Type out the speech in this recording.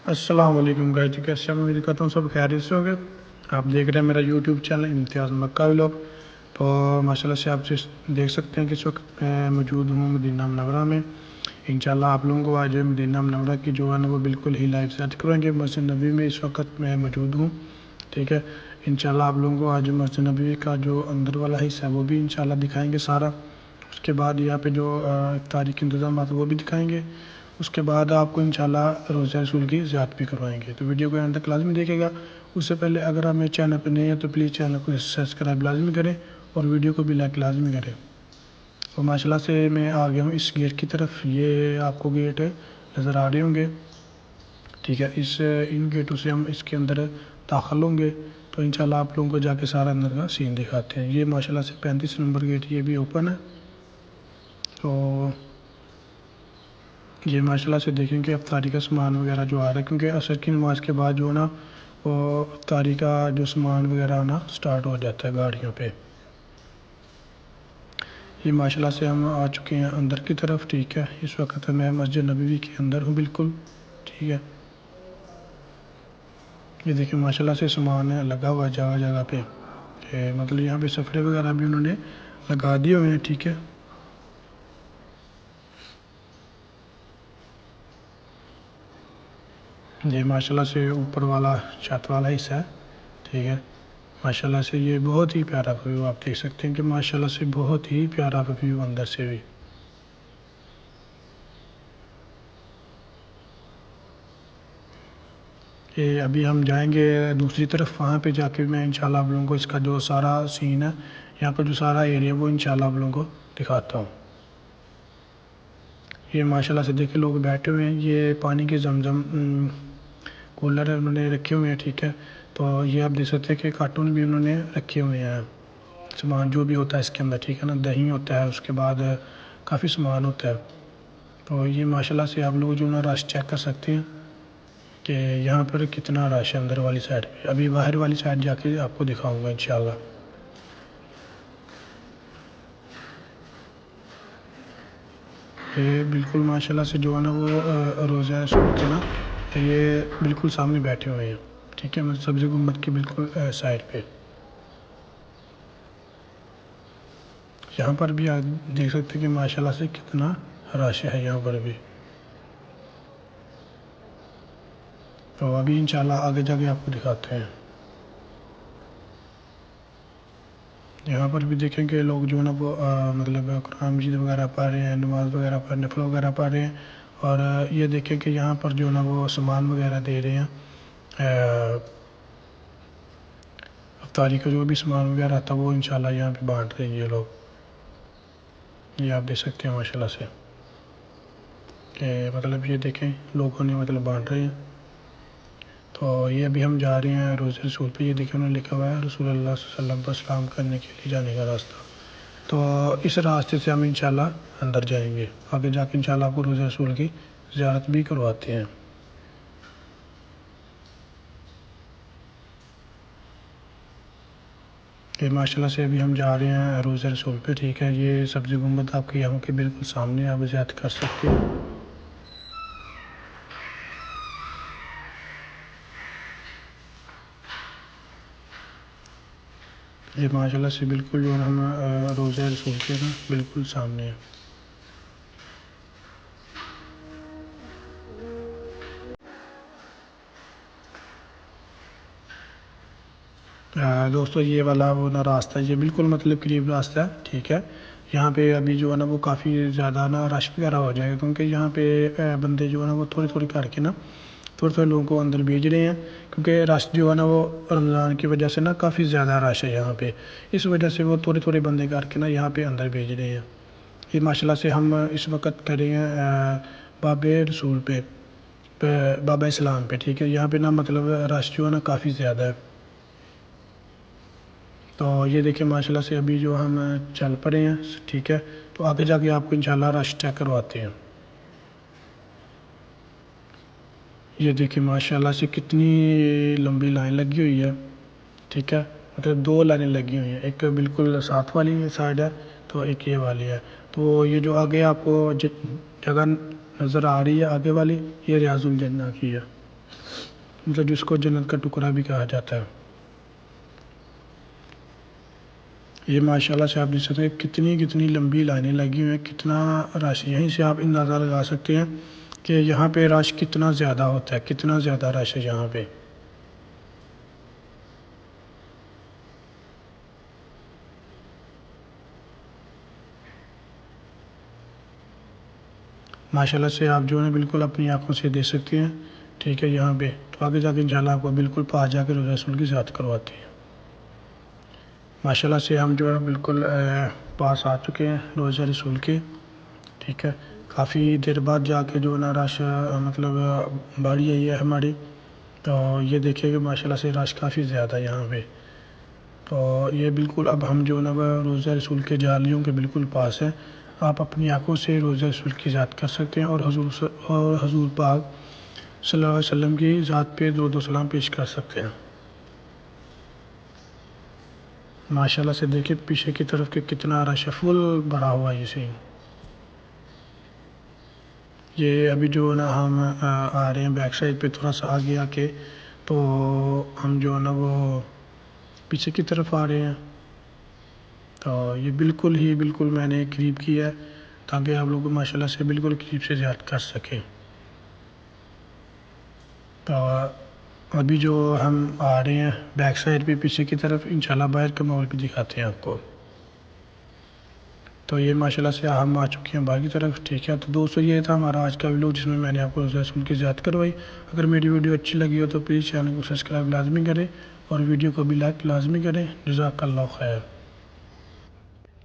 السلام علیکم گائز، کیسے ہیں؟ امید کرتا ہوں سب خیریت سے ہوگے۔ آپ دیکھ رہے ہیں میرا یوٹیوب چینل امتیاز مکہ ولاگ۔ تو ماشاءاللہ سے آپ دیکھ سکتے ہیں کہ اس وقت میں موجود ہوں مدینہ منورہ میں۔ انشاءاللہ آپ لوگوں کو آج مدینہ منورہ کی جو ہے نا وہ بالکل ہی لائیو سیٹ کریں گے۔ مسجد نبوی میں اس وقت میں موجود ہوں، ٹھیک ہے۔ انشاءاللہ آپ لوگوں کو آج مسجد نبوی کا جو اندر والا حصہ ہے وہ بھی انشاءاللہ دکھائیں گے سارا۔ اس کے بعد یہاں پہ جو افطاری کے انتظامات وہ بھی دکھائیں گے۔ اس کے بعد آپ کو انشاءاللہ روزہ رسول کی زیارت بھی کروائیں گے، تو ویڈیو کو اینڈ تک لازمی دیکھے گا۔ اس سے پہلے اگر آپ میرے چینل پہ نئے ہیں تو پلیز چینل کو سبسکرائب لازمی کریں اور ویڈیو کو بھی لائک لازمی کریں۔ اور ماشاءاللہ سے میں آ گیا ہوں اس گیٹ کی طرف۔ یہ آپ کو گیٹ نظر آ رہے ہوں گے، ٹھیک ہے۔ ان گیٹوں سے ہم اس کے اندر داخل ہوں گے، تو انشاءاللہ آپ لوگوں کو جا کے سارا اندر کا سین دکھاتے ہیں۔ یہ ماشاءاللہ سے 35 نمبر گیٹ یہ بھی اوپن ہے۔ تو یہ ماشاءاللہ سے دیکھیں کہ افطاری کا سامان وغیرہ جو آ رہا ہے، کیونکہ عصر کی نماز کے بعد جو ہے نا وہ افطاری کا جو سامان وغیرہ آنا سٹارٹ ہو جاتا ہے گاڑیوں پہ۔ یہ ماشاءاللہ سے ہم آ چکے ہیں اندر کی طرف، ٹھیک ہے۔ اس وقت میں مسجد نبوی کے اندر ہوں بالکل، ٹھیک ہے۔ یہ دیکھیں ماشاءاللہ سے سامان لگا ہوا ہے جگہ جگہ پہ، مطلب یہاں پہ سفرے وغیرہ بھی انہوں نے لگا دیے ہوئے ہیں، ٹھیک ہے۔ یہ ماشاءاللہ سے اوپر والا چھت والا حصہ ہے، ٹھیک ہے۔ ماشاءاللہ سے یہ بہت ہی پیارا ویو آپ دیکھ سکتے ہیں کہ ماشاءاللہ سے بہت ہی پیارا ویو اندر سے بھی۔ یہ ابھی ہم جائیں گے دوسری طرف، وہاں پہ جا کے میں انشاءاللہ آپ لوگوں کو اس کا جو سارا سین ہے، یہاں پر جو سارا ایریا وہ انشاءاللہ آپ لوگوں کو دکھاتا ہوں۔ یہ ماشاءاللہ سے دیکھیں لوگ بیٹھے ہوئے ہیں، یہ پانی کے زمزم کولر انہوں نے رکھے ہوئے ہیں، ٹھیک ہے۔ تو یہ آپ دیکھ سکتے ہیں کہ کارٹون بھی انہوں نے رکھے ہوئے ہیں، سامان جو بھی ہوتا ہے اس کے اندر، ٹھیک ہے نا۔ دہی ہوتا ہے، اس کے بعد کافی سامان ہوتا ہے۔ تو یہ ماشاءاللہ سے آپ لوگ جو نا رش چیک کر سکتے ہیں کہ یہاں پر کتنا رش ہے اندر والی سائڈ پہ۔ ابھی باہر والی سائڈ جا کے آپ کو دکھاؤں گا انشاءاللہ۔ یہ بالکل ماشاءاللہ سے جو ہے نا وہ روزہ رسول کے نا یہ بالکل سامنے بیٹھے ہوئے ہیں، ٹھیک ہے، سبزی گنبد کی بالکل سائڈ پہ۔ یہاں پر بھی آپ دیکھ سکتے ہیں کہ ماشاءاللہ سے کتنا رش ہے یہاں پر بھی۔ تو ابھی انشاءاللہ آگے جا کے آپ کو دکھاتے ہیں۔ یہاں پر بھی دیکھیں کہ لوگ جو ہے نا وہ مطلب قرآن مجید وغیرہ پڑھ رہے ہیں، نماز وغیرہ پڑھ، نفل وغیرہ پڑھ رہے ہیں۔ اور یہ دیکھیں کہ یہاں پر جو ہے نا وہ سامان وغیرہ دے رہے ہیں، افطاری کا جو بھی سامان وغیرہ تھا وہ انشاءاللہ یہاں پہ بانٹ رہے ہیں یہ لوگ۔ یہ آپ دیکھ سکتے ہیں ماشاءاللہ سے کہ مطلب یہ دیکھیں لوگوں نے مطلب بانٹ رہے ہیں۔ تو یہ ابھی ہم جا رہے ہیں روزہ رسول پہ۔ یہ دیکھیں انہوں نے لکھا ہوا ہے رسول اللہ صلی اللہ علیہ وسلم پر سلام کرنے کے لیے جانے کا راستہ۔ تو اس راستے سے ہم انشاءاللہ اندر جائیں گے، آگے جا کے انشاءاللہ آپ کو روزہ رسول کی زیارت بھی کرواتے ہیں۔ کہ ماشاءاللہ سے ابھی ہم جا رہے ہیں روزہ رسول پہ، ٹھیک ہے۔ یہ سبزی گنبد آپ کی یہاں کے بالکل سامنے آپ زیارت کر سکتے ہیں۔ یہ ماشاءاللہ سے بالکل جو ہم روزہ رسول کے نا بالکل سامنے ہیں۔ دوستو یہ والا وہ نا راستہ، یہ بالکل مطلب قریب راستہ ہے، ٹھیک ہے۔ یہاں پہ ابھی جو ہے نا وہ کافی زیادہ نا رش وغیرہ ہو جائے گا، کیونکہ یہاں پہ بندے جو ہے نا وہ تھوڑے تھوڑے کر کے نا تھوڑے تھوڑے لوگوں کو اندر بھیج رہے ہیں، کیونکہ رش جو ہے نا وہ رمضان کی وجہ سے نا کافی زیادہ رش ہے یہاں پہ، اس وجہ سے وہ تھوڑے تھوڑے بندے کر کے نا یہاں پہ اندر بھیج رہے ہیں۔ یہ ماشاءاللہ سے ہم اس وقت کر رہے ہیں باب رسول پہ، بابا اسلام پہ، ٹھیک ہے۔ یہاں پہ نا مطلب رش جو ہے نا کافی زیادہ ہے۔ تو یہ دیکھیں ماشاءاللہ سے ابھی جو ہم چل پڑے ہیں، ٹھیک ہے۔ تو آگے جا کے آپ کو انشاءاللہ رش چیک کرواتے ہیں۔ یہ دیکھیں ماشاءاللہ سے کتنی لمبی لائن لگی ہوئی ہے، ٹھیک ہے۔ مطلب دو لائنیں لگی ہوئی ہیں، ایک بالکل ساتھ والی سائڈ ہے تو ایک یہ والی ہے۔ تو یہ جو آگے آپ کو جگہ نظر آ رہی ہے آگے والی، یہ ریاض الجنہ کی ہے۔ مطلب جس کو جنت کا ٹکڑا بھی کہا جاتا ہے۔ یہ ماشاءاللہ سے آپ دیکھ سکتے ہیں کتنی لمبی لائنیں لگی ہوئی ہیں، کتنا رش، یہیں سے آپ اندازہ لگا سکتے ہیں کہ یہاں پہ رش کتنا زیادہ ہوتا ہے، کتنا زیادہ رش ہے یہاں پہ۔ ماشاءاللہ سے آپ جو ہے بالکل اپنی آنکھوں سے دیکھ سکتے ہیں، ٹھیک ہے، یہاں پہ تو آگے جا کے انشاءاللہ آپ کو بالکل پاس جا کے روضہ رسول کی زیارت کرواتے ہیں۔ ماشاءاللہ سے ہم جو ہے بالکل پاس آ چکے ہیں روضہ رسول کے، ٹھیک ہے، کافی دیر بعد جا کے جو نا رش مطلب باری آئی ہے ہماری، تو یہ دیکھیں کہ ماشاءاللہ سے رش کافی زیادہ ہے یہاں پہ۔ تو یہ بالکل اب ہم جو نا روضہ رسول کے جالیوں کے بالکل پاس ہیں، آپ اپنی آنکھوں سے روضہ رسول کی زیارت کر سکتے ہیں اور حضور پاک صلی اللہ علیہ وسلم کی ذات پہ درود و سلام پیش کر سکتے ہیں۔ ماشاءاللہ سے دیکھیں پیچھے کی طرف کہ کتنا رش ہے، فل بھرا ہوا ہے اسے۔ یہ ابھی جو نا ہم آ رہے ہیں بیک سائڈ پہ تھوڑا سا آگے آ کے، تو ہم جو نا وہ پیچھے کی طرف آ رہے ہیں، تو یہ بالکل میں نے قریب کیا ہے تاکہ آپ لوگ ماشاءاللہ سے بالکل قریب سے زیارت کر سکیں۔ تو ابھی جو ہم آ رہے ہیں بیک سائڈ پہ پیچھے کی طرف، انشاءاللہ باہر کا ماحول بھی دکھاتے ہیں آپ کو۔ تو یہ ماشاءاللہ سے ہم آ چکے ہیں باہر کی طرف، ٹھیک ہے۔ تو دوستو یہ تھا ہمارا آج کا ویڈیو جس میں میں نے آپ کو روضہ رسول کی زیارت کروائی۔ اگر میری ویڈیو اچھی لگی ہو تو پلیز چینل کو سبسکرائب لازمی کریں اور ویڈیو کو بھی لائک لازمی کریں۔ جزاک اللہ خیر۔